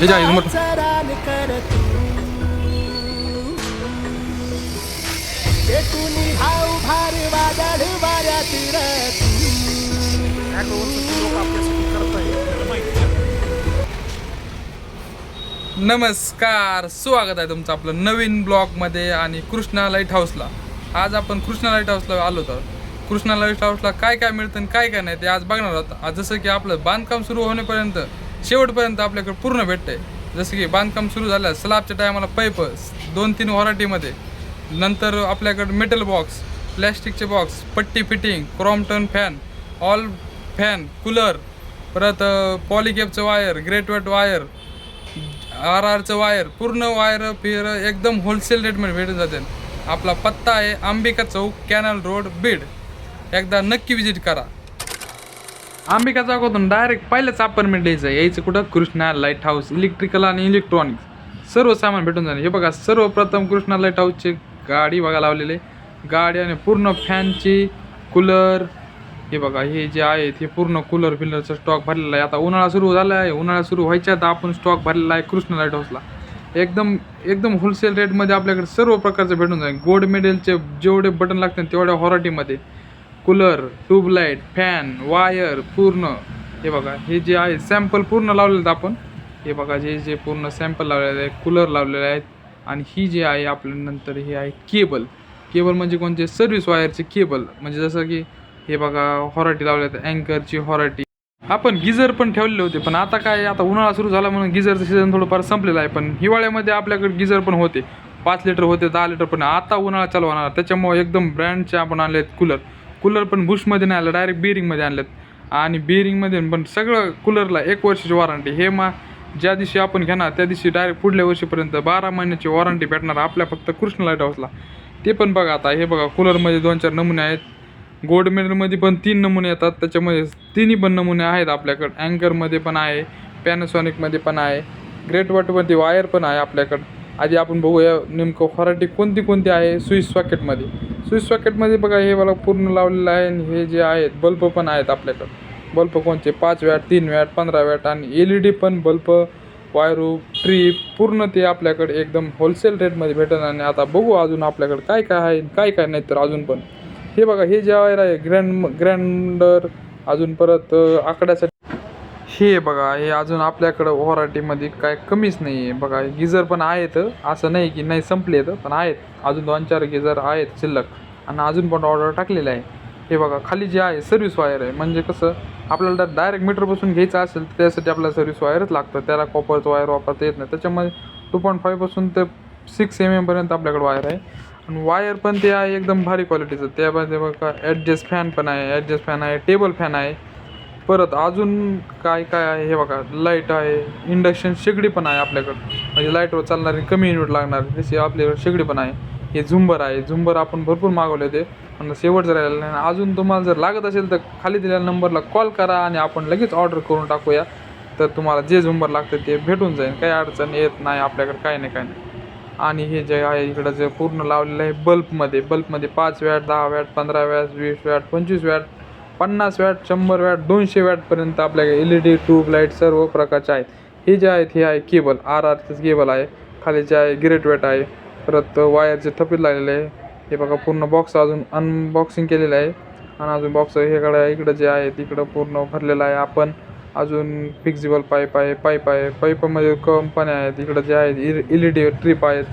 हे जा इधर नमस्कार, स्वागत आहे तुमचं आपलं नवीन ब्लॉगमध्ये आणि कृष्णा लाईट हाऊसला. आज आपण कृष्णा लाईट हाऊसला आलो होतो. कृष्णा लाईट हाऊसला काय काय मिळतं आणि काय काय नाही ते आज बघणार आहोत. आज जसं की आपलं बांधकाम सुरू होण्यापर्यंत शेवटपर्यंत आपल्याकडे पूर्ण भेटतंय. जसं की बांधकाम सुरू झालं स्लॅबच्या टायमाला पाईप 2-3 व्हरायटीमध्ये, नंतर आपल्याकडे मेटल बॉक्स, प्लॅस्टिकचे बॉक्स, पट्टी fitting, Crompton fan, all fan, cooler, परत पॉलिकेपचं वायर, ग्रेट वेट वायर, RRचं वायर, पूर्ण वायर फिर एकदम होलसेल रेटमध्ये भेटून जाते. आपला पत्ता आहे अंबिका चौक, कॅनल रोड, बीड. एकदा नक्की विजिट करा. अंबिका चौकातून डायरेक्ट पहिलंच अपार्टमेंट यायचं कुठं? Krishna light house. इलेक्ट्रिकल आणि इलेक्ट्रॉनिक्स सर्व सामान भेटून जाणार. हे बघा, सर्वप्रथम कृष्णा लाईट हाऊसची गाडी बघा लावलेली. गाडी आणि पूर्ण फॅनची, कूलर, हे बघा हे जे आहेत हे पूर्ण कूलर फिलरचा स्टॉक भरलेला आहे. आता उन्हाळा सुरू झाला आहे. उन्हाळा सुरू व्हायच्या आता आपण स्टॉक भरलेला आहे कृष्णा लाईट हाऊसला. एकदम होलसेल रेटमध्ये आपल्याकडे सर्व प्रकारचं भेटून जाईल. गोल्ड मेडलचे जेवढे बटन लागतात तेवढ्या व्हरायटीमध्ये, कूलर, ट्यूबलाईट, फॅन, वायर पूर्ण. हे बघा हे जे आहे सॅम्पल पूर्ण लावलेलं आहेत आपण. हे बघा जे पूर्ण सॅम्पल लावलेले आहेत, कूलर लावलेले आहेत. आणि ही जी आहे आपल्यानंतर हे आहे केबल म्हणजे कोणते? सर्व्हिस वायरचे केबल. म्हणजे जसं की हे बघा हॉराटी लावले आहेत, अँकरची हॉराटी. आपण गिझर पण ठेवलेले होते, पण आता काय, आता उन्हाळा सुरू झाला म्हणून गिझरचं सीझन थोडंफार संपलेलं आहे. पण हिवाळ्यामध्ये आपल्याकडे गिझर पण होते, 5 लिटर होते, 10 लिटर पण. आता उन्हाळा चालू होणार, त्याच्यामुळे एकदम ब्रँडचे आपण आणले आहेत कूलर पण बुशमध्ये नाही आलं, डायरेक्ट बिअरिंगमध्ये आणलेत. आणि बिअरिंगमध्ये पण सगळं कूलरला 1 वर्षाची वॉरंटी. हे ज्या दिवशी आपण घेणार त्या दिवशी डायरेक्ट पुढल्या वर्षीपर्यंत 12 महिन्याची वॉरंटी भेटणार आपल्या फक्त कृष्णा लाईट हाऊसला. ते पण बघा. आता हे बघा कूलरमध्ये 2-4 नमुने आहेत. गोल्ड मेडलमध्ये पण 3 नमुने येतात, त्याच्यामध्ये 3ही पण नमुने आहेत आपल्याकडं. अँकरमध्ये पण आहे, पॅनासॉनिकमध्ये पण आहे, ग्रेट वॉटमध्ये वायर पण आहे आपल्याकडं. आधी आपण बघूया नेमकं व्हरायटी कोणती आहे. स्विच सॉकेटमध्ये बघा हे मला पूर्ण लावलेलं आहे. आणि हे जे आहेत बल्ब पण आहेत आपल्याकडं. बल्ब कोणते? 5 वॅट, 3 वॅट, 15 वॅट आणि LED पण बल्ब, वायरू, ट्रीप पूर्ण ते आपल्याकडे एकदम होलसेल रेटमध्ये भेटत. आणि आता बघू अजून आपल्याकडं काय आहे काय नाही. तर अजून पण हे बघा हे जे वायर आहे ग्रँडर, अजून परत आकड्यासाठी. हे बघा हे अजून आपल्याकडं व्हरायटीमध्ये काय कमीच नाही आहे. बघा गिझर पण आहेत, असं नाही की नाही संपले आहेत, पण आहेत अजून 2-4 गिझर आहेत शिल्लक. आणि अजून पण ऑर्डर टाकलेलं आहे. हे बघा खाली जे आहे सर्व्हिस वायर आहे. म्हणजे कसं आपल्याला डायरेक्ट मीटरपासून घ्यायचं असेल तर त्यासाठी आपल्याला सर्व्हिस वायरच लागतं. त्याला कॉपरचं वायर वापरता येत नाही. त्याच्यामध्ये 2.5 पासून ते 6 mm पर्यंत आपल्याकडे वायर आहे. आणि वायर पण ते आहे एकदम भारी क्वालिटीचं. त्यामध्ये बघा ॲडजस्ट फॅन पण आहे, टेबल फॅन आहे. परत अजून काय आहे हे बघा, लाईट आहे, इंडक्शन शेगडी पण आहे आपल्याकडं. म्हणजे लाईटवर चालणारी, कमी युनिट लागणार तशी आपल्याकडे शेगडी पण आहे. हे झुंबर आपण भरपूर मागवले होते, पण शेवटचं राहिलेलं नाही. अजून तुम्हाला जर लागत असेल तर खाली दिलेल्या नंबरला कॉल करा आणि आपण लगेच ऑर्डर करून टाकूया. तर तुम्हाला जे झुंबर लागतं ते भेटून जाईल. काही अडचण येत नाही आपल्याकडे, काय नाही. आणि हे जे आहे इकडं जे पूर्ण लावलेलं आहे बल्बमध्ये 5 watt, 10 watt, 15 watt, 20 watt, 25 watt, 50 watt, 100 watt, 200 वॅटपर्यंत आपल्याकडे LED, ट्यूबलाईट सर्व प्रकारचे आहेत. हे जे आहेत हे आहे केबल, RRचं केबल आहे. खाली जे आहे ग्रेट वेट आहे. परत वायरचे थपीत लागलेले आहे. हे बघा पूर्ण बॉक्स अजून अनबॉक्सिंग केलेलं आहे. आणि अजून बॉक्स हे इकडं जे आहे तिकडं पूर्ण भरलेलं आहे आपण. अजून फिक्सिबल पाईप आहे, पाईपमध्ये कंपन्या आहेत. इकडं जे आहेत LED ट्रिप आहेत,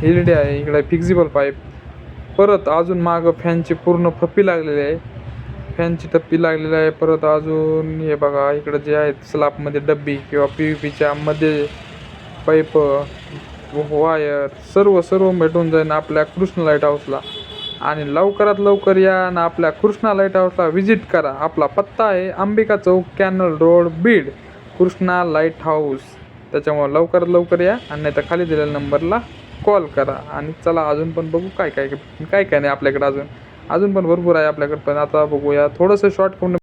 LED आहे, इकडे फिक्सिबल पाईप. परत अजून मागं फॅनची पूर्ण टप्पी लागलेली आहे, परत अजून हे बघा इकडं जे आहेत स्लॅबमध्ये डब्बी किंवा PVPच्या मध्ये पाईप, वायर सर्व भेटून जाईल आपल्या कृष्णा लाईट हाऊसला. आणि लवकरात लवकर या आणि आपल्या कृष्णा लाईट हाऊसला व्हिजिट करा. आपला पत्ता आहे Ambika Chowk, canal road, Beed, Krishna light house. त्याच्यामुळे लवकरात लवकर या आणि नाही तर खाली दिलेल्या नंबरला कॉल करा. आणि चला अजून पण बघू काय नाही आपल्याकडे. अजून पण भरपूर आहे आपल्याकडे. पण आता बघूया थोडंसं शॉर्ट करून